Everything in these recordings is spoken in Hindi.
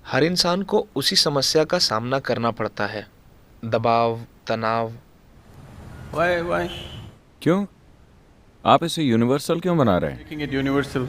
हर इंसान को उसी समस्या का सामना करना पड़ता है। दबाव, तनाव। Why क्यों? आप इसे यूनिवर्सल क्यों बना रहे हैं? making it universal?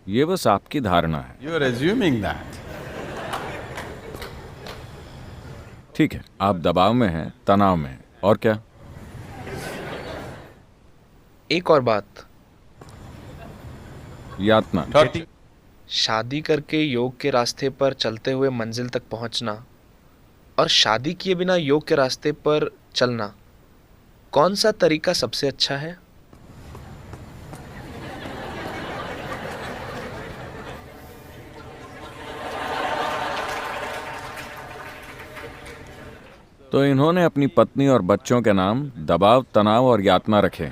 ये बस आपकी धारणा है। You are assuming that. ठीक है, आप दबाव में हैं, तनाव में हैं, और क्या? एक और बात, यातना। Torture. शादी करके योग के रास्ते पर चलते हुए मंजिल तक पहुंचना और शादी किए बिना योग के रास्ते पर चलना, कौन सा तरीका सबसे अच्छा है? तो इन्होंने अपनी पत्नी और बच्चों के नाम दबाव, तनाव और यातना रखे।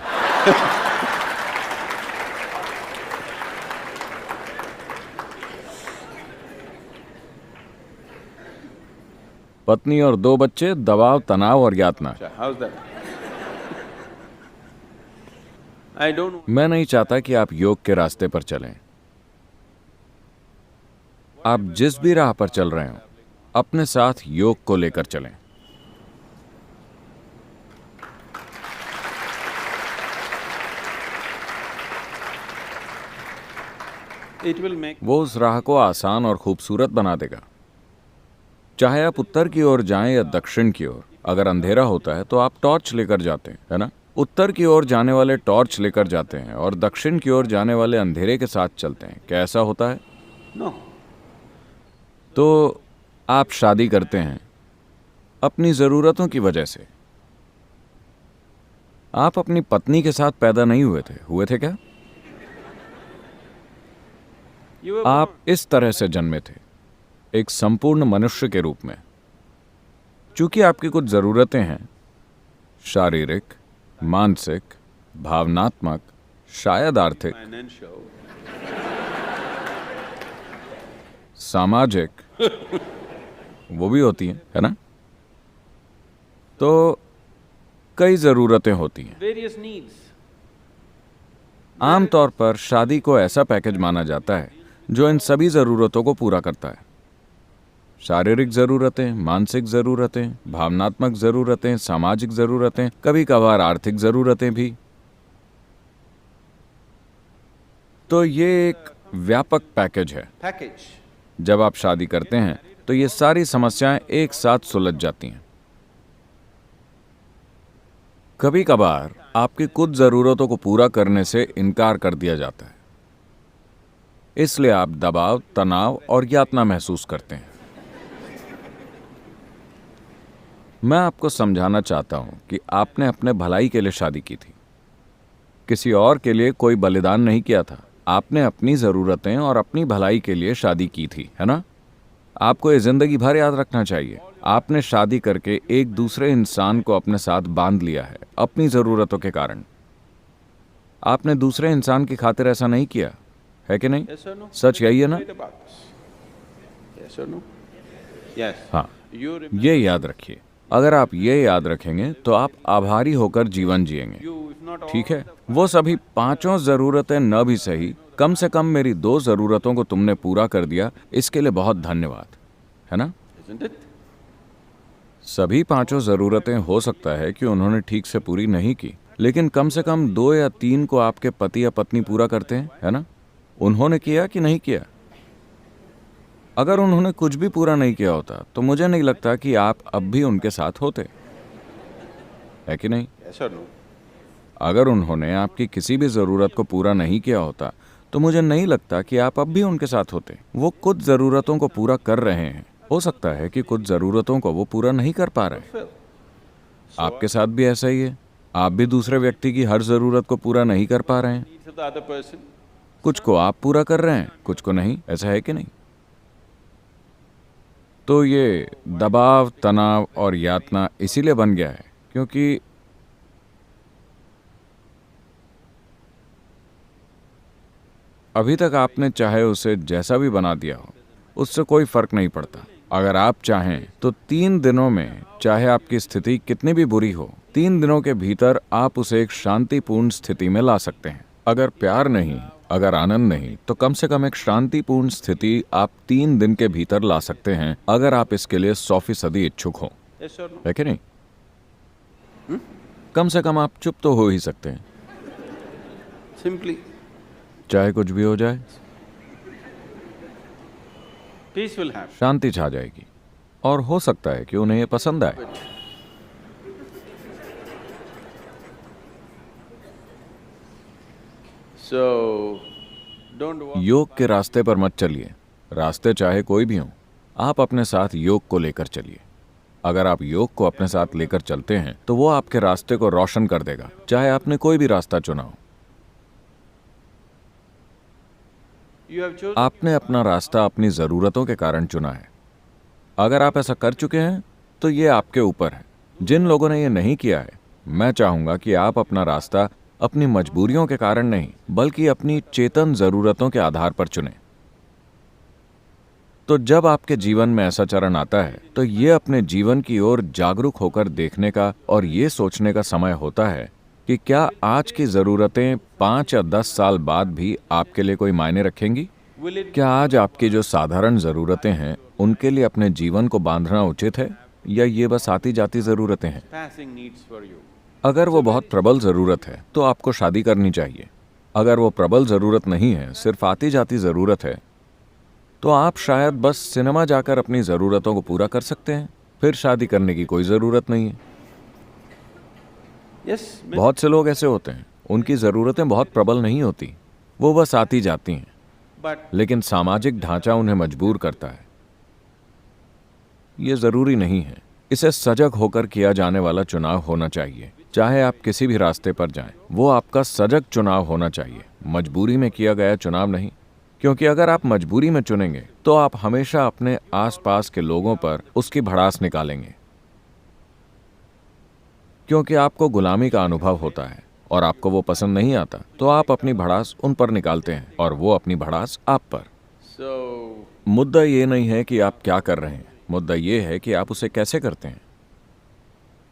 पत्नी और 2 बच्चे, दबाव, तनाव और यातना। How's that? I don't know. मैं नहीं चाहता कि आप योग के रास्ते पर चलें। आप जिस भी राह पर चल रहे हो, अपने साथ योग को लेकर चलें। It will make. वो उस राह को आसान और खूबसूरत बना देगा। चाहे आप उत्तर की ओर जाएं या दक्षिण की ओर, अगर अंधेरा होता है तो आप टॉर्च लेकर जाते हैं, है ना? उत्तर की ओर जाने वाले टॉर्च लेकर जाते हैं और दक्षिण की ओर जाने वाले अंधेरे के साथ चलते हैं। क्या ऐसा होता है? No. तो आप शादी करते हैं अपनी ज़रूरतों की वजह से। आप अपनी पत्नी के साथ पैदा नहीं हुए थे क्या? You were आप born. इस तरह से जन्मे थे, एक संपूर्ण मनुष्य के रूप में। चूंकि आपकी कुछ ज़रूरतें हैं, शारीरिक, मानसिक, भावनात्मक, शायद आर्थिक, Financial. सामाजिक, वो भी होती हैं, है ना? तो कई ज़रूरतें होती हैं। Various needs. आमतौर पर शादी को ऐसा पैकेज माना जाता है जो इन सभी ज़रूरतों को पूरा करता है। शारीरिक ज़रूरतें, मानसिक ज़रूरतें, भावनात्मक ज़रूरतें, सामाजिक ज़रूरतें, कभी कभार आर्थिक ज़रूरतें भी। तो ये एक व्यापक पैकेज है। Package. जब आप शादी करते हैं तो ये सारी समस्याएं एक साथ सुलझ जाती हैं। कभी कभार आपकी कुछ ज़रूरतों को पूरा करने से इनकार कर दिया जाता है, इसलिए आप दबाव, तनाव और यातना महसूस करते हैं। मैं आपको समझाना चाहता हूं कि आपने अपने भलाई के लिए शादी की थी, किसी और के लिए कोई बलिदान नहीं किया था। आपने अपनी ज़रूरतें और अपनी भलाई के लिए शादी की थी, है ना? आपको ये ज़िंदगी भर याद रखना चाहिए। आपने शादी करके एक दूसरे इंसान को अपने साथ बांध लिया है अपनी ज़रूरतों के कारण। आपने दूसरे इंसान की खातिर ऐसा नहीं किया, है कि नहीं? Yes or no? सच यही है ना? Read about this. Yes or no? Yes. हाँ, You remember. ये याद रखिए। अगर आप ये याद रखेंगे तो आप आभारी होकर जीवन जिएंगे। You, if not all. ठीक है, वो सभी 5 ज़रूरतें न भी सही, कम से कम मेरी 2 ज़रूरतों को तुमने पूरा कर दिया, इसके लिए बहुत धन्यवाद, है ना? Isn't it? सभी 5 ज़रूरतें हो सकता है कि उन्होंने ठीक से पूरी नहीं की, लेकिन कम से कम 2 या 3 को आपके पति या पत्नी पूरा करते हैं, है ना? उन्होंने किया कि नहीं किया? अगर उन्होंने कुछ भी पूरा नहीं किया होता तो मुझे नहीं लगता कि आप अब भी उनके साथ होते, है कि नहीं? Yes or no? अगर उन्होंने आपकी किसी भी ज़रूरत को पूरा नहीं किया होता तो मुझे नहीं लगता कि आप अब भी उनके साथ होते। वो कुछ ज़रूरतों को पूरा कर रहे हैं, हो सकता है कि कुछ ज़रूरतों को वो पूरा नहीं कर पा रहे। Fulfill. आपके साथ भी ऐसा ही है। आप भी दूसरे व्यक्ति की हर ज़रूरत को पूरा नहीं कर पा रहे हैं। Needs of the other person. कुछ को आप पूरा कर रहे हैं, कुछ को नहीं। ऐसा है कि नहीं? तो ये दबाव, तनाव और यातना इसीलिए बन गया है क्योंकि अभी तक आपने चाहे उसे जैसा भी बना दिया हो, उससे कोई फर्क नहीं पड़ता। अगर आप चाहें तो 3 दिनों में, चाहे आपकी स्थिति कितनी भी बुरी हो, 3 दिनों के भीतर आप उसे एक शांतिपूर्ण स्थिति में ला सकते हैं। अगर प्यार नहीं, अगर आनंद नहीं, तो कम से कम एक शांतिपूर्ण स्थिति आप 3 दिन के भीतर ला सकते हैं, अगर आप इसके लिए 100% इच्छुक हो, Yes or no? है कि नहीं? कम से कम आप चुप तो हो ही सकते हैं, Simply, चाहे कुछ भी हो जाए, peace will happen. शांति छा जाएगी। और हो सकता है कि उन्हें ये पसंद आए। So, don't walk. योग के रास्ते पर मत चलिए, रास्ते चाहे कोई भी हो, आप अपने साथ योग को लेकर चलिए। अगर आप योग को अपने साथ लेकर चलते हैं तो वो आपके रास्ते को रोशन कर देगा, चाहे आपने कोई भी रास्ता चुना हो। You have chosen. आपने अपना रास्ता अपनी ज़रूरतों के कारण चुना है। अगर आप ऐसा कर चुके हैं तो ये आपके ऊपर है। जिन लोगों ने ये नहीं किया है, मैं चाहूँगा कि आप अपना रास्ता अपनी मजबूरियों के कारण नहीं, बल्कि अपनी चेतन ज़रूरतों के आधार पर चुनें। तो जब आपके जीवन में ऐसा चरण आता है तो ये अपने जीवन की ओर जागरूक होकर देखने का और ये सोचने का समय होता है कि क्या आज की ज़रूरतें 5 या 10 साल बाद भी आपके लिए कोई मायने रखेंगी? Will it क्या आज आपकी जो साधारण ज़रूरतें हैं उनके लिए अपने जीवन को बांधना उचित है, या ये बस आती जाती ज़रूरतें हैं? passing needs for you? अगर वो बहुत प्रबल ज़रूरत है तो आपको शादी करनी चाहिए। अगर वो प्रबल ज़रूरत नहीं है, सिर्फ आती जाती ज़रूरत है, तो आप शायद बस सिनेमा जाकर अपनी ज़रूरतों को पूरा कर सकते हैं। फिर शादी करने की कोई ज़रूरत नहीं है। Yes, बहुत से लोग ऐसे होते हैं, उनकी ज़रूरतें बहुत प्रबल नहीं होती, वो बस आती जाती हैं, but लेकिन सामाजिक ढांचा उन्हें मजबूर करता है। ये ज़रूरी नहीं है। इसे सजग होकर किया जाने वाला चुनाव होना चाहिए। चाहे आप किसी भी रास्ते पर जाएं, वो आपका सजग चुनाव होना चाहिए, मजबूरी में किया गया चुनाव नहीं। क्योंकि अगर आप मजबूरी में चुनेंगे तो आप हमेशा अपने आसपास के लोगों पर उसकी भड़ास निकालेंगे, क्योंकि आपको गुलामी का अनुभव होता है और आपको वो पसंद नहीं आता, तो आप अपनी भड़ास उन पर निकालते हैं और वो अपनी भड़ास आप पर। so मुद्दा ये नहीं है कि आप क्या कर रहे हैं, मुद्दा ये है कि आप उसे कैसे करते हैं।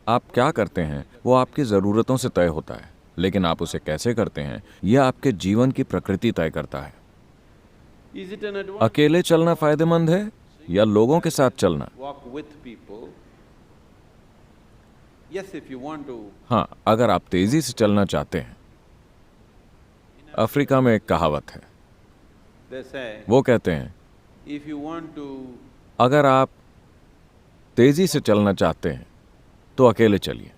आप क्या करते हैं वो आपकी ज़रूरतों से तय होता है, लेकिन आप उसे कैसे करते हैं यह आपके जीवन की प्रकृति तय करता है। is it an advantage? अकेले चलना फायदेमंद है या लोगों के साथ चलना? Walk with people. Yes, if you want to. हाँ, अगर आप तेजी से चलना चाहते हैं। अफ्रीका में एक कहावत है, They say, वो कहते हैं, if you want to अगर आप तेजी से चलना चाहते हैं तो अकेले चलिए,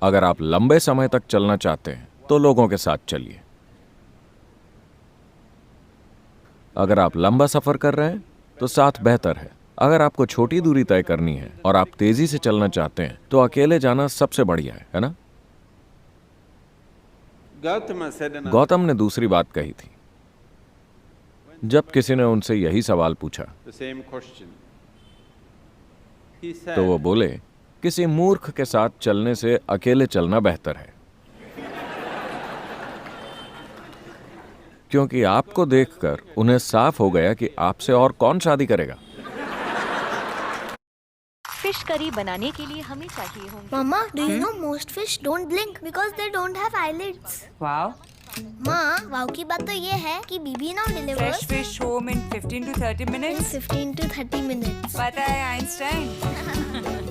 अगर आप लंबे समय तक चलना चाहते हैं तो लोगों के साथ चलिए। अगर आप लंबा सफर कर रहे हैं तो साथ बेहतर है। अगर आपको छोटी दूरी तय करनी है और आप तेजी से चलना चाहते हैं तो अकेले जाना सबसे बढ़िया है ना? Gautama said another. गौतम ने दूसरी बात कही थी। जब किसी ने उनसे यही सवाल पूछा The same question. He said, तो वो बोले, किसी मूर्ख के साथ चलने से अकेले चलना बेहतर है, क्योंकि आपको देखकर उन्हें साफ हो गया कि आपसे और कौन शादी करेगा। फिश करी बनाने के लिए हमें चाहिए होंगे। Mama, do you know most fish don't blink because they don't have eyelids? Wow. माँ, वाव की बात तो ये है कि बीबी now delivers Fresh fish home in 15 to 30 in minutes. 15 to 30 minutes. पता है Einstein?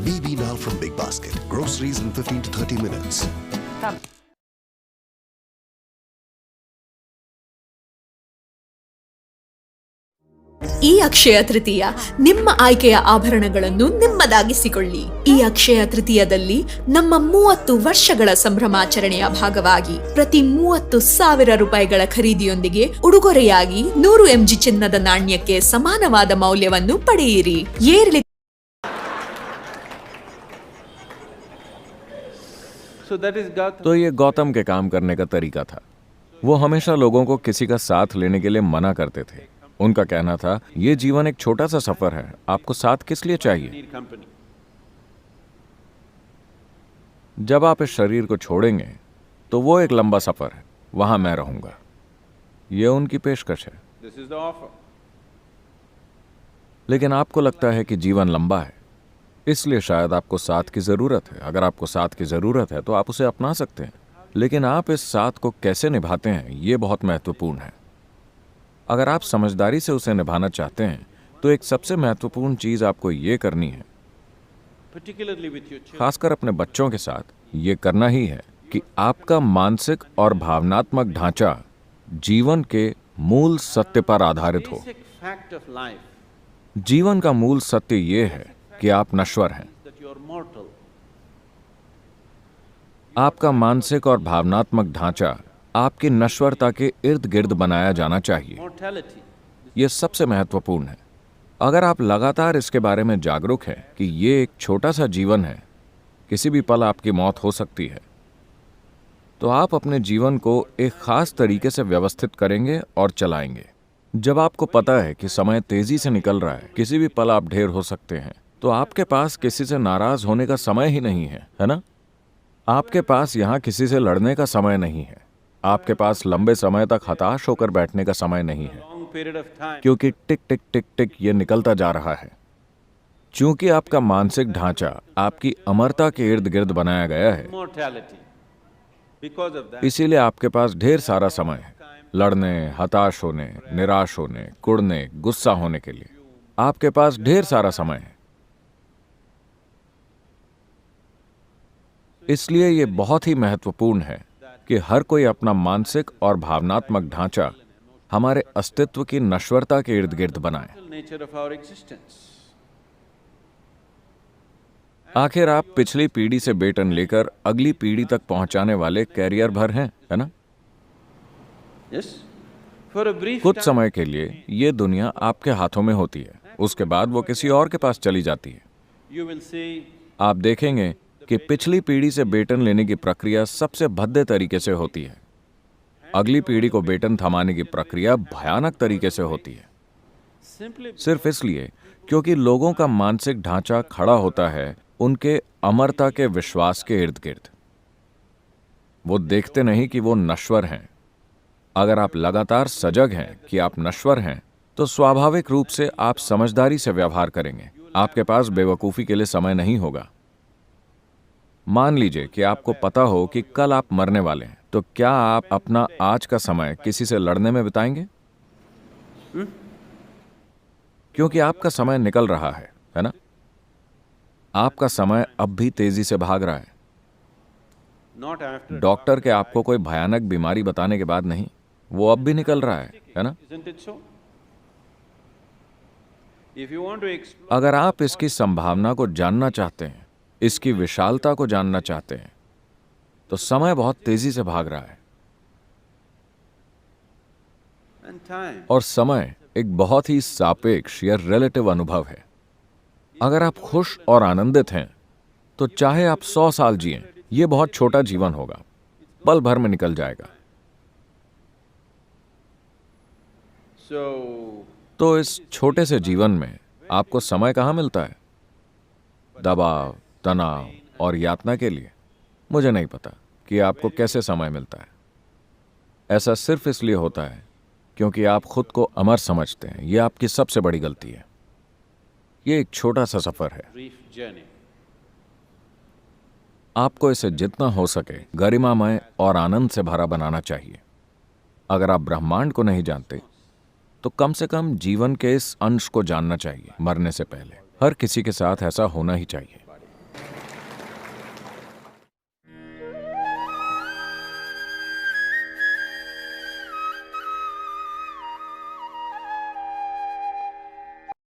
BB Now from Big Basket. Groceries in 15 to 30 minutes. Come. ಈ ಅಕ್ಷಯ ತೃತೀಯ ನಿಮ್ಮ ಆಯ್ಕೆಯ ಆಭರಣಗಳನ್ನು ನಿಮ್ಮದಾಗಿಸಿಕೊಳ್ಳಿ. ಈ ಅಕ್ಷಯ ತೃತೀಯದಲ್ಲಿ ನಮ್ಮ 30 ವರ್ಷಗಳ ಸಂಭ್ರಮಾಚರಣೆಯ ಭಾಗವಾಗಿ ಪ್ರತಿ 30,000 ರೂಪಾಯಿಗಳ ಖರೀದಿಯೊಂದಿಗೆ ಉಡುಗೊರೆಯಾಗಿ 100 mg ಚಿನ್ನದ ನಾಣ್ಯಕ್ಕೆ ಸಮಾನವಾದ ಮೌಲ್ಯವನ್ನು ಪಡೆಯಿರಿ. so that is Gautama. तो ये गौतम के काम करने का तरीका था। वो हमेशा लोगों को किसी का साथ लेने के लिए मना करते थे। उनका कहना था, ये जीवन एक छोटा सा सफर है, आपको साथ किस लिए चाहिए? Need company. जब आप इस शरीर को छोड़ेंगे तो वो एक लंबा सफर है, वहां मैं रहूंगा। ये उनकी पेशकश है। This is the offer. लेकिन आपको लगता है कि जीवन लंबा है, इसलिए शायद आपको साथ की जरूरत है। अगर आपको साथ की जरूरत है तो आप उसे अपना सकते हैं, लेकिन आप इस साथ को कैसे निभाते हैं ये बहुत महत्वपूर्ण है। अगर आप समझदारी से उसे निभाना चाहते हैं तो एक सबसे महत्वपूर्ण चीज आपको ये करनी है, particularly with your children. खासकर अपने बच्चों के साथ ये करना ही है कि आपका मानसिक और भावनात्मक ढांचा जीवन के मूल सत्य पर आधारित हो। Basic fact of life जीवन का मूल सत्य ये है कि आप नश्वर हैं। is that you are mortal. आपका मानसिक और भावनात्मक ढांचा आपकी नश्वरता के इर्द गिर्द बनाया जाना चाहिए। Mortality. यह सबसे महत्वपूर्ण है। अगर आप लगातार इसके बारे में जागरूक हैं कि ये एक छोटा सा जीवन है, किसी भी पल आपकी मौत हो सकती है, तो आप अपने जीवन को एक खास तरीके से व्यवस्थित करेंगे और चलाएंगे। जब आपको पता है कि समय तेजी से निकल रहा है, किसी भी पल आप ढेर हो सकते हैं, तो आपके पास किसी से नाराज होने का समय ही नहीं है ना? आपके पास यहाँ किसी से लड़ने का समय नहीं है। आपके पास लंबे समय तक हताश होकर बैठने का समय नहीं है, Long period of time. क्योंकि टिक टिक टिक टिक ये निकलता जा रहा है। चूंकि आपका मानसिक ढांचा आपकी अमरता के इर्द गिर्द बनाया गया है, Mortality. Because of that, इसीलिए आपके पास ढेर सारा समय है लड़ने, हताश होने, निराश होने, कुड़ने, गुस्सा होने के लिए। आपके पास ढेर सारा समय है। इसलिए ये बहुत ही महत्वपूर्ण है कि हर कोई अपना मानसिक और भावनात्मक ढांचा हमारे अस्तित्व की नश्वरता के इर्द गिर्द बनाए। nature of our existence. आखिर आप पिछली पीढ़ी से बेटन लेकर अगली पीढ़ी तक पहुंचाने वाले कैरियर भर हैं, है ना? Yes? For a brief कुछ time, समय के लिए ये दुनिया आपके हाथों में होती है, उसके बाद वो किसी और के पास चली जाती है। you will see आप देखेंगे कि पिछली पीढ़ी से बेटन लेने की प्रक्रिया सबसे भद्दे तरीके से होती है। अगली पीढ़ी को बेटन थमाने की प्रक्रिया भयानक तरीके से होती है, simply सिर्फ इसलिए क्योंकि लोगों का मानसिक ढांचा खड़ा होता है उनके अमरता के विश्वास के इर्द गिर्द। वो देखते नहीं कि वो नश्वर हैं। अगर आप लगातार सजग हैं कि आप नश्वर हैं, तो स्वाभाविक रूप से आप समझदारी से व्यवहार करेंगे। आपके पास बेवकूफ़ी के लिए समय नहीं होगा। मान लीजिए कि आपको पता हो कि कल आप मरने वाले हैं, तो क्या आप अपना आज का समय किसी से लड़ने में बिताएंगे? क्योंकि आपका समय निकल रहा है ना? आपका समय अब भी तेजी से भाग रहा है। not after. डॉक्टर के आपको कोई भयानक बीमारी बताने के बाद नहीं, वो अब भी निकल रहा है ना? Isn't it so? If you want to explore अगर आप इसकी संभावना को जानना चाहते हैं, इसकी विशालता को जानना चाहते हैं, तो समय बहुत तेजी से भाग रहा है। and time, और समय एक बहुत ही सापेक्ष या रिलेटिव अनुभव है। अगर आप खुश और आनंदित हैं, तो चाहे आप 100 साल जिएं, ये बहुत छोटा जीवन होगा, पल भर में निकल जाएगा। so तो इस छोटे से जीवन में आपको समय कहाँ मिलता है? दबाव, तनाव और यातना के लिए? मुझे नहीं पता कि आपको कैसे समय मिलता है। ऐसा सिर्फ इसलिए होता है क्योंकि आप खुद को अमर समझते हैं। यह आपकी सबसे बड़ी गलती है। ये एक छोटा सा सफर है। brief journey. आपको इसे जितना हो सके गरिमामय और आनंद से भरा बनाना चाहिए। अगर आप ब्रह्मांड को नहीं जानते, तो कम से कम जीवन के इस अंश को जानना चाहिए। मरने से पहले हर किसी के साथ ऐसा होना ही चाहिए।